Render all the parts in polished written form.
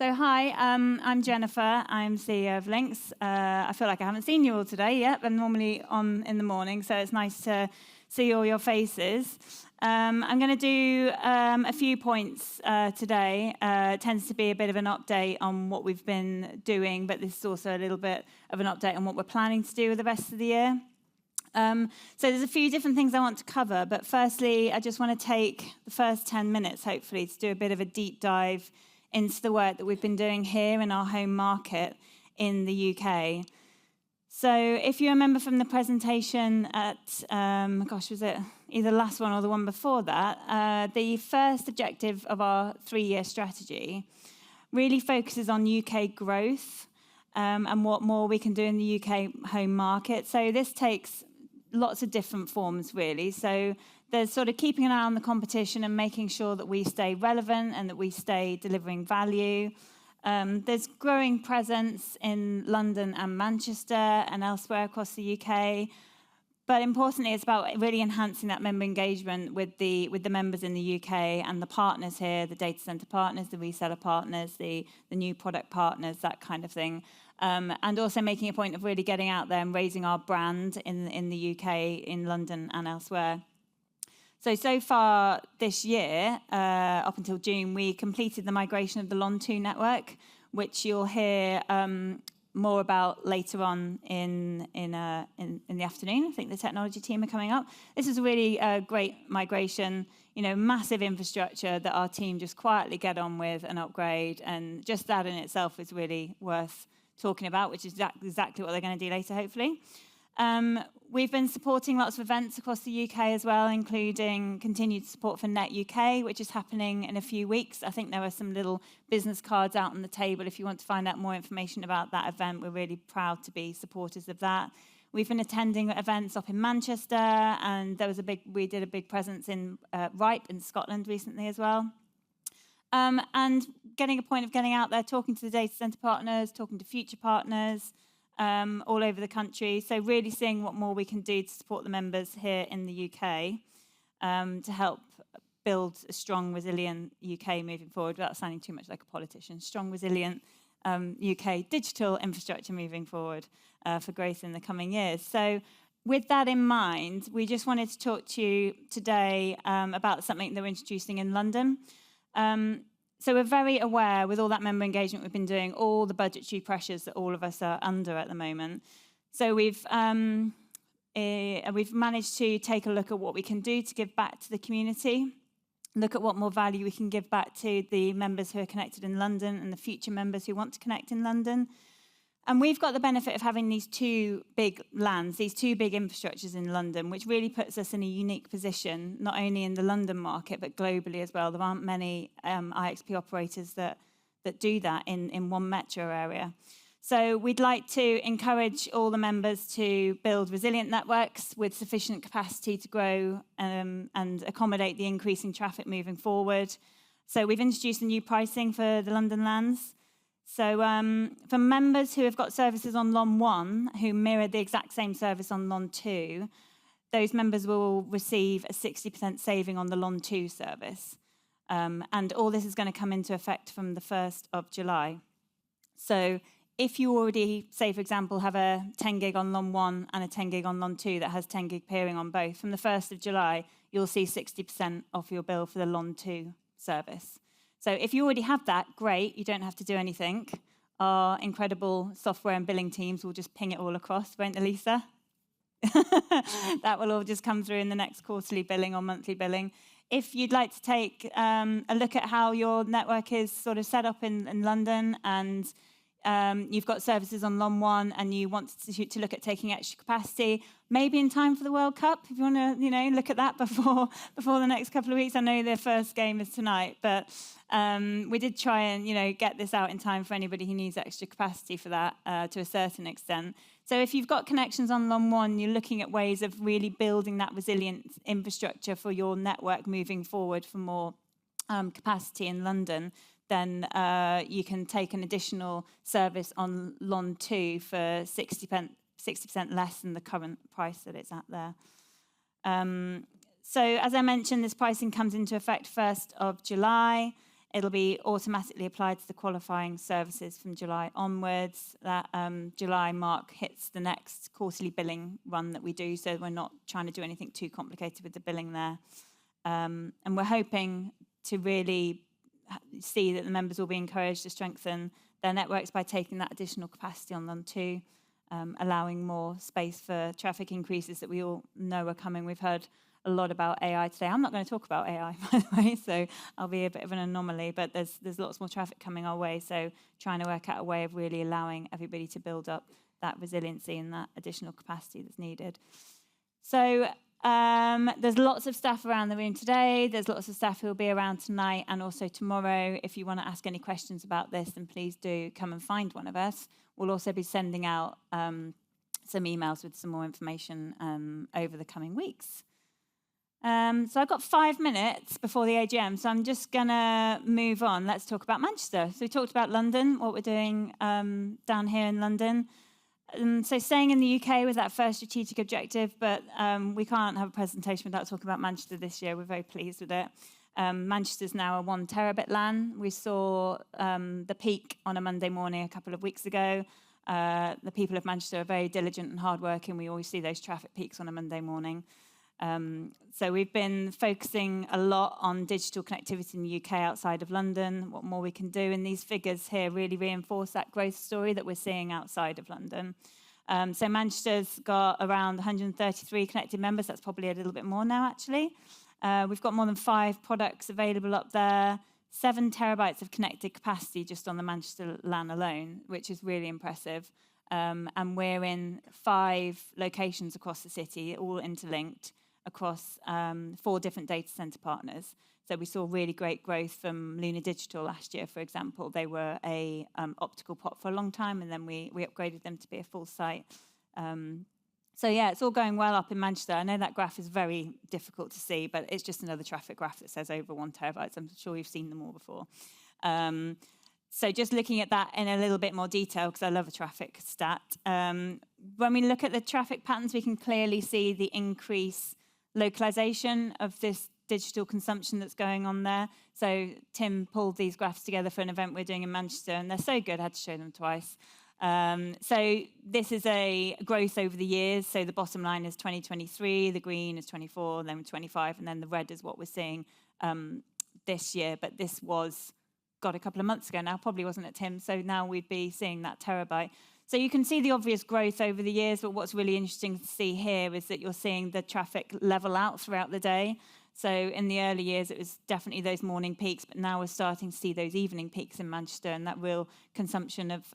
So hi, I'm Jennifer. I'm CEO of LINX. I feel like I haven't seen you all today yet. I'm normally on in the morning, so it's nice to see all your faces. I'm going to do a few points today. It tends to be a bit of an update on what we've been doing, but this is also a little bit of an update on what we're planning to do with the rest of the year. So there's a few different things I want to cover, but firstly, I just want to take the first 10 minutes, hopefully, to do a bit of a deep dive into the work that we've been doing here in our home market in the UK. So if you remember from the presentation at, was it either the last one or the one before that, the first objective of our 3-year strategy really focuses on UK growth and what more we can do in the UK home market. So this takes lots of different forms, really. So there's sort of keeping an eye on the competition and making sure that we stay relevant and that we stay delivering value. There's growing presence in London and Manchester and elsewhere across the UK. But importantly, it's about really enhancing that member engagement with the members in the UK and the partners here, the data center partners, the reseller partners, the new product partners, that kind of thing. And also making a point of really getting out there and raising our brand in the UK, in London and elsewhere. So far this year, up until June, we completed the migration of the LON2 network, which you'll hear more about later on in the afternoon. I think the technology team are coming up. This is a really great migration, massive infrastructure that our team just quietly get on with and upgrade, and just that in itself is really worth talking about, which is exactly what they're going to do later, hopefully. We've been supporting lots of events across the UK as well, including continued support for Net UK, which is happening in a few weeks. I think there are some little business cards out on the table if you want to find out more information about that event. We're really proud to be supporters of that. We've been attending events up in Manchester, and we did a big presence in Ripe in Scotland recently as well. And getting out there, talking to the data centre partners, talking to future partners, all over the country. So really seeing what more we can do to support the members here in the UK to help build a strong, resilient UK moving forward, without sounding too much like a politician. Strong, resilient UK digital infrastructure moving forward for growth in the coming years. So with that in mind, we just wanted to talk to you today about something that we're introducing in London. So we're very aware, with all that member engagement we've been doing, all the budgetary pressures that all of us are under at the moment. So we've managed to take a look at what we can do to give back to the community, look at what more value we can give back to the members who are connected in London and the future members who want to connect in London. And we've got the benefit of having these two big lands, these two big infrastructures in London, which really puts us in a unique position, not only in the London market, but globally as well. There aren't many IXP operators that do that in one metro area. So we'd like to encourage all the members to build resilient networks with sufficient capacity to grow and accommodate the increasing traffic moving forward. So we've introduced a new pricing for the London lands. So for members who have got services on LON1 who mirror the exact same service on LON2, those members will receive a 60% saving on the LON2 service. And all this is going to come into effect from the 1st of July. So if you already, say, for example, have a 10 gig on LON1 and a 10 gig on LON2 that has 10 gig peering on both, from the 1st of July, you'll see 60% off your bill for the LON2 service. So if you already have that, great, you don't have to do anything. Our incredible software and billing teams will just ping it all across, won't they, Lisa? That will all just come through in the next quarterly billing or monthly billing. If you'd like to take a look at how your network is sort of set up in London, and you've got services on LON1 and you want to look at taking extra capacity, maybe in time for the World Cup, if you want to look at that before the next couple of weeks. I know their first game is tonight, but we did try and get this out in time for anybody who needs extra capacity for that to a certain extent. So if you've got connections on LON1, you're looking at ways of really building that resilient infrastructure for your network moving forward for more capacity in London, then you can take an additional service on LON2 for 60% less than the current price that it's at there. So as I mentioned, this pricing comes into effect 1st of July. It'll be automatically applied to the qualifying services from July onwards. That July mark hits the next quarterly billing run that we do, so we're not trying to do anything too complicated with the billing there. And we're hoping to really see that the members will be encouraged to strengthen their networks by taking that additional capacity on them too, allowing more space for traffic increases that we all know are coming. We've heard a lot about AI today. I'm not going to talk about AI, by the way, so I'll be a bit of an anomaly, but there's lots more traffic coming our way, so trying to work out a way of really allowing everybody to build up that resiliency and that additional capacity that's needed. So there's lots of staff around the room today. There's lots of staff who will be around tonight and also tomorrow. If you want to ask any questions about this, then please do come and find one of us. We'll also be sending out some emails with some more information over the coming weeks. So I've got 5 minutes before the AGM, so I'm just going to move on. Let's talk about Manchester. So we talked about London, what we're doing down here in London. So staying in the UK was that first strategic objective, but we can't have a presentation without talking about Manchester this year. We're very pleased with it. Manchester's now a 1 terabit LAN. We saw the peak on a Monday morning a couple of weeks ago. The people of Manchester are very diligent and hardworking. We always see those traffic peaks on a Monday morning. So we've been focusing a lot on digital connectivity in the UK outside of London, what more we can do. And these figures here really reinforce that growth story that we're seeing outside of London. So Manchester's got around 133 connected members. That's probably a little bit more now, actually. We've got more than 5 products available up there, 7 terabytes of connected capacity just on the Manchester LAN alone, which is really impressive. And we're in 5 locations across the city, all interlinked across 4 different data center partners. So we saw really great growth from Luna Digital last year, for example. They were a optical POP for a long time, and then we upgraded them to be a full site. So yeah, it's all going well up in Manchester. I know that graph is very difficult to see, but it's just another traffic graph that says over 1 terabyte. I'm sure you've seen them all before. So just looking at that in a little bit more detail, because I love a traffic stat. When we look at the traffic patterns, we can clearly see the increase localization of this digital consumption that's going on there. So Tim pulled these graphs together for an event we're doing in Manchester, and they're so good, I had to show them twice. So this is a growth over the years. So the bottom line is 2023, the green is 24, then 25, and then the red is what we're seeing this year. But this was, a couple of months ago now, probably wasn't it, Tim? So now we'd be seeing that terabyte. So you can see the obvious growth over the years, but what's really interesting to see here is that you're seeing the traffic level out throughout the day. So in the early years, it was definitely those morning peaks, but now we're starting to see those evening peaks in Manchester and that real consumption of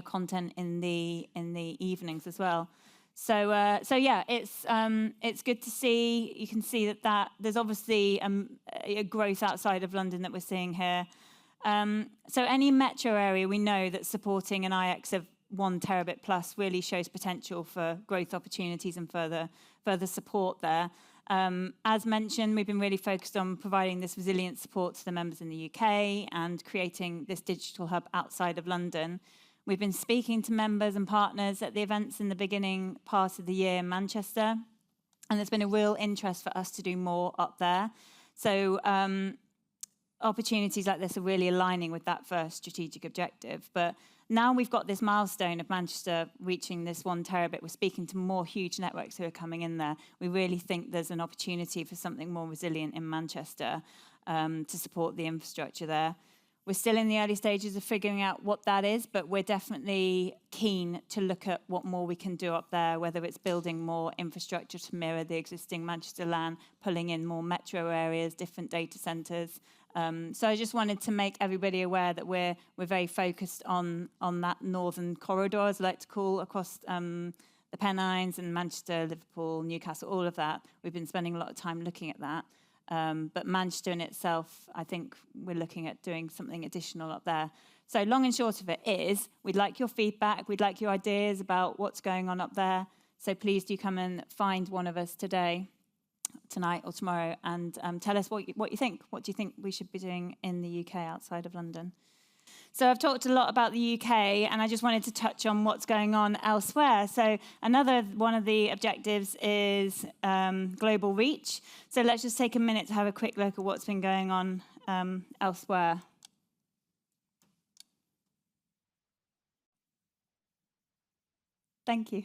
content in the evenings as well. So yeah, it's good to see. You can see that there's obviously a growth outside of London that we're seeing here. So any metro area we know that's supporting an IX of 1 terabit plus really shows potential for growth opportunities and further support there. As mentioned, we've been really focused on providing this resilient support to the members in the UK and creating this digital hub outside of London. We've been speaking to members and partners at the events in the beginning part of the year in Manchester, and there's been a real interest for us to do more up there. So opportunities like this are really aligning with that first strategic objective. But now we've got this milestone of Manchester reaching this 1 terabit. We're speaking to more huge networks who are coming in there. We really think there's an opportunity for something more resilient in Manchester to support the infrastructure there. We're still in the early stages of figuring out what that is, but we're definitely keen to look at what more we can do up there, whether it's building more infrastructure to mirror the existing Manchester LAN, pulling in more metro areas, different data centres. So I just wanted to make everybody aware that we're very focused on that northern corridor, as I like to call, across the Pennines and Manchester, Liverpool, Newcastle, all of that. We've been spending a lot of time looking at that. But Manchester in itself, I think we're looking at doing something additional up there. So long and short of it is, we'd like your feedback, we'd like your ideas about what's going on up there. So please do come and find one of us today, tonight or tomorrow, and tell us what you think. What do you think we should be doing in the UK outside of London? So I've talked a lot about the UK, and I just wanted to touch on what's going on elsewhere. So another one of the objectives is global reach. So let's just take a minute to have a quick look at what's been going on elsewhere. Thank you.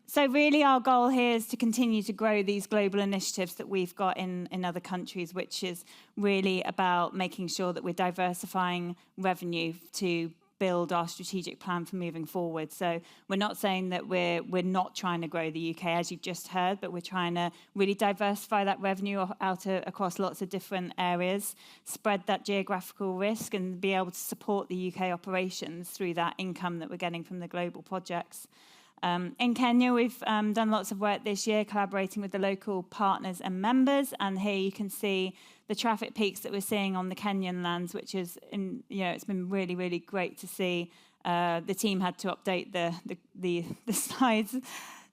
So really our goal here is to continue to grow these global initiatives that we've got in other countries, which is really about making sure that we're diversifying revenue to build our strategic plan for moving forward. So we're not saying that we're not trying to grow the UK, as you've just heard, but we're trying to really diversify that revenue out across lots of different areas, spread that geographical risk, and be able to support the UK operations through that income that we're getting from the global projects. In Kenya, we've done lots of work this year, collaborating with the local partners and members. And here you can see the traffic peaks that we're seeing on the Kenyan lands, which is, it's been really, really great to see. The team had to update the slides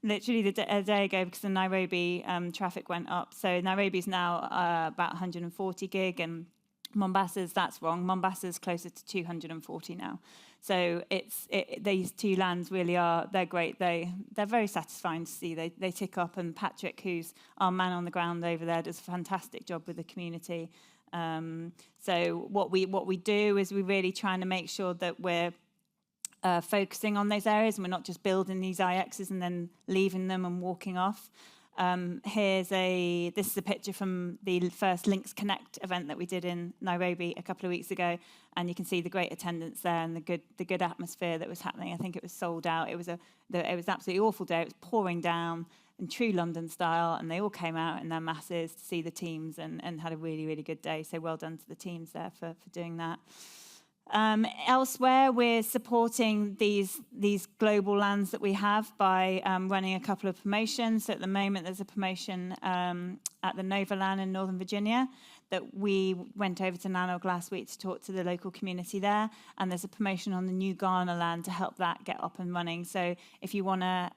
literally a day ago because the Nairobi traffic went up. So Nairobi's now about 140 gig, and that's wrong. Mombasa's closer to 240 now. So these two lands really they're great. They're very satisfying to see. They tick up, and Patrick, who's our man on the ground over there, does a fantastic job with the community. So what we do is we're really trying to make sure that we're focusing on those areas, and we're not just building these IXs and then leaving them and walking off. This is a picture from the first LINX Connect event that we did in Nairobi a couple of weeks ago, and you can see the great attendance there and the good atmosphere that was happening. I think it was sold out. It was an absolutely awful day. It was pouring down in true London style, and they all came out in their masses to see the teams and had a really, really good day. So well done to the teams there for doing that. Elsewhere, we're supporting these global lands that we have by running a couple of promotions. So at the moment, there's a promotion at the Nova Land in Northern Virginia that we went over to Nanook last week to talk to the local community there. And there's a promotion on the new Ghana land to help that get up and running. So if you want to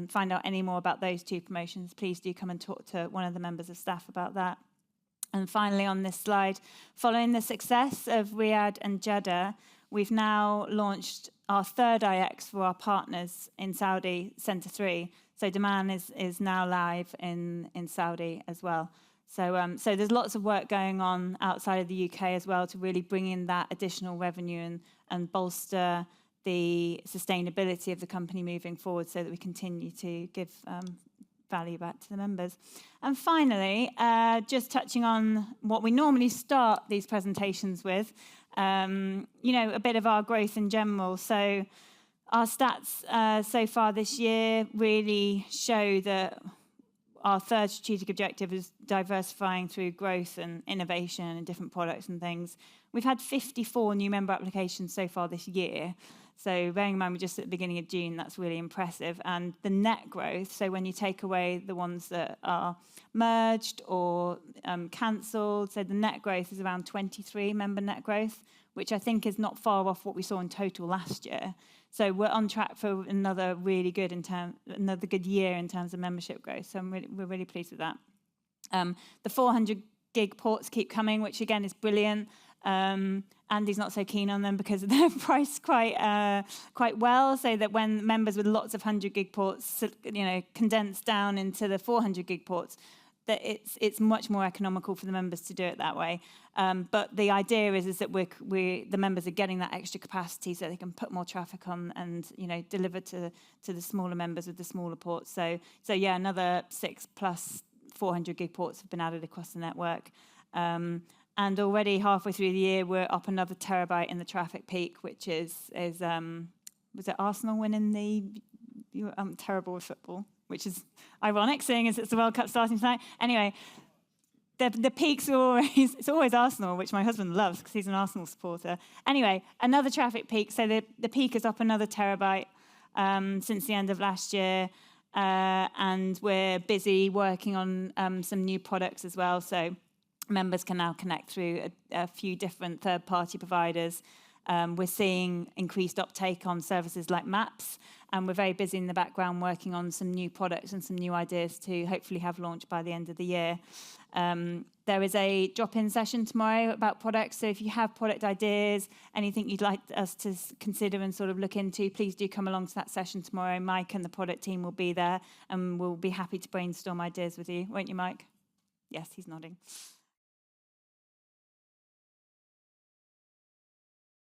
find out any more about those two promotions, please do come and talk to one of the members of staff about that. And finally, on this slide, following the success of Riyadh and Jeddah, we've now launched our third IX for our partners in Saudi, Centre 3. So Daman is now live in Saudi as well. So there's lots of work going on outside of the UK as well to really bring in that additional revenue and bolster the sustainability of the company moving forward so that we continue to give value back to the members. And finally, just touching on what we normally start these presentations with, a bit of our growth in general. So our stats so far this year really show that our third strategic objective is diversifying through growth and innovation and different products and things. We've had 54 new member applications so far this year. So bearing in mind we're just at the beginning of June, that's really impressive. And the net growth, so when you take away the ones that are merged or cancelled, so the net growth is around 23 member net growth, which I think is not far off what we saw in total last year. So we're on track for another good year in terms of membership growth. So we're really pleased with that. The 400 gig ports keep coming, which again is brilliant. Andy's not so keen on them because they're priced quite well, so that when members with lots of 100 gig ports, condense down into the 400 gig ports, that it's much more economical for the members to do it that way. But the idea is that the members are getting that extra capacity so they can put more traffic on and deliver to the smaller members with the smaller ports. So yeah, another 6 plus 400 gig ports have been added across the network. And already halfway through the year, we're up another terabyte in the traffic peak, which was it Arsenal winning I'm terrible with football, which is ironic, seeing as it's the World Cup starting tonight. Anyway, the peaks are it's always Arsenal, which my husband loves because he's an Arsenal supporter. Anyway, another traffic peak. So the peak is up another terabyte since the end of last year. And we're busy working on some new products as well. So members can now connect through a few different third-party providers. We're seeing increased uptake on services like Maps, and we're very busy in the background working on some new products and some new ideas to hopefully have launched by the end of the year. There is a drop-in session tomorrow about products, so if you have product ideas, anything you'd like us to consider and sort of look into, please do come along to that session tomorrow. Mike and the product team will be there, and we'll be happy to brainstorm ideas with you, won't you, Mike? Yes, he's nodding.